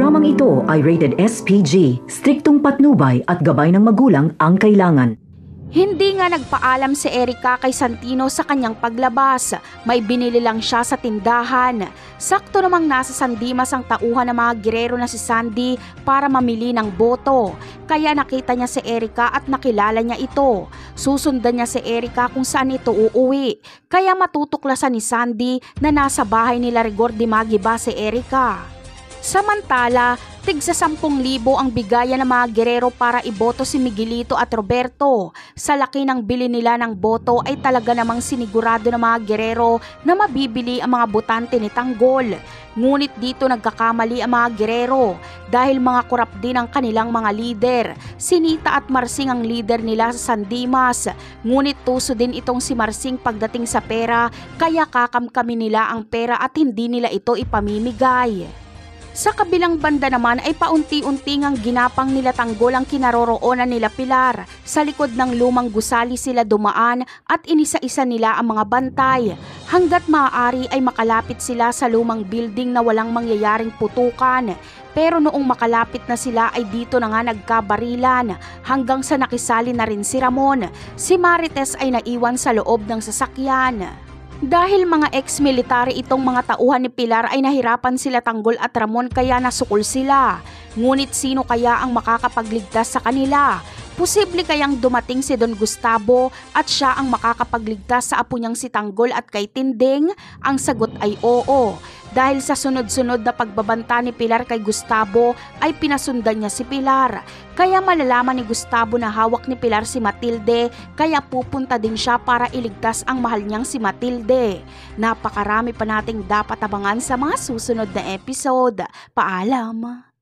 Programang ito ay rated SPG, striktong patnubay at gabay ng magulang ang kailangan. Hindi nga nagpaalam si Erica kay Santino sa kanyang paglabas. May binili lang siya sa tindahan. Sakto namang nasa San Dimas ang tauhan ng mga girero na si Sandy para mamili ng boto. Kaya nakita niya si Erica at nakilala niya ito. Susundan niya si Erica kung saan ito uuwi. Kaya matutuklasan ni Sandy na nasa bahay nila Rigor Dimagiba si Erica. Samantala, tigsa 10,000 ang bigayan ng mga girero para iboto si Miguelito at Roberto. Sa laki ng bili nila ng boto ay talaga namang sinigurado ng mga girero na mabibili ang mga botante ni Tanggol. Ngunit dito nagkakamali ang mga girero dahil mga korap din ang kanilang mga lider. Sinita at Marsing ang lider nila sa San Dimas. Ngunit tuso din itong si Marsing pagdating sa pera kaya kakamkami nila ang pera at hindi nila ito ipamimigay. Sa kabilang banda naman ay paunti-unti ngang ginapang nila Tanggol ang kinaroroonan nila Pilar. Sa likod ng lumang gusali sila dumaan at inisa-isa nila ang mga bantay. Hanggat maaari ay makalapit sila sa lumang building na walang mangyayaring putukan. Pero noong makalapit na sila ay dito na nga nagkabarilan hanggang sa nakisali na rin si Ramon. Si Marites ay naiwan sa loob ng sasakyan. Dahil mga ex-military itong mga tauhan ni Pilar ay nahirapan sila Tanggol at Ramon kaya nasukol sila. Ngunit sino kaya ang makakapagligtas sa kanila? Posible kayang dumating si Don Gustavo at siya ang makakapagligtas sa apo niyang si Tanggol at kay Tinding? Ang sagot ay oo. Dahil sa sunod-sunod na pagbabanta ni Pilar kay Gustavo ay pinasundan niya si Pilar. Kaya malalaman ni Gustavo na hawak ni Pilar si Matilde kaya pupunta din siya para iligtas ang mahal niyang si Matilde. Napakarami pa nating dapat abangan sa mga susunod na episode. Paalam!